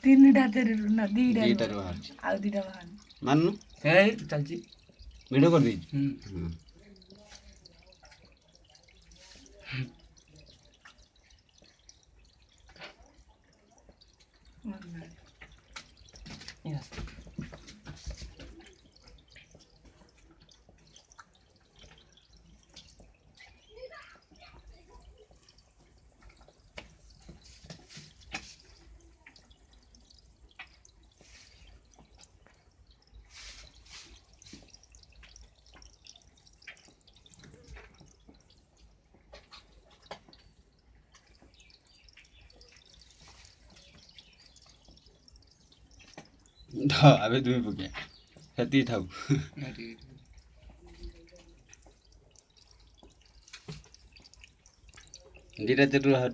ତିନିଟା ତେରରୁ ନା ଦିଟାରୁ ଦିଟାରୁ ବାହାରୁଛି ଆଉ ଦିଟା ବାହାରୁ ମାନୁ ହେଇ ଚାଲିଛି ଭିଡ଼ିଓ କରିଦେଇଛୁ अबे तुम्हें पके हेती थाऊ दिटा तेरु बाहर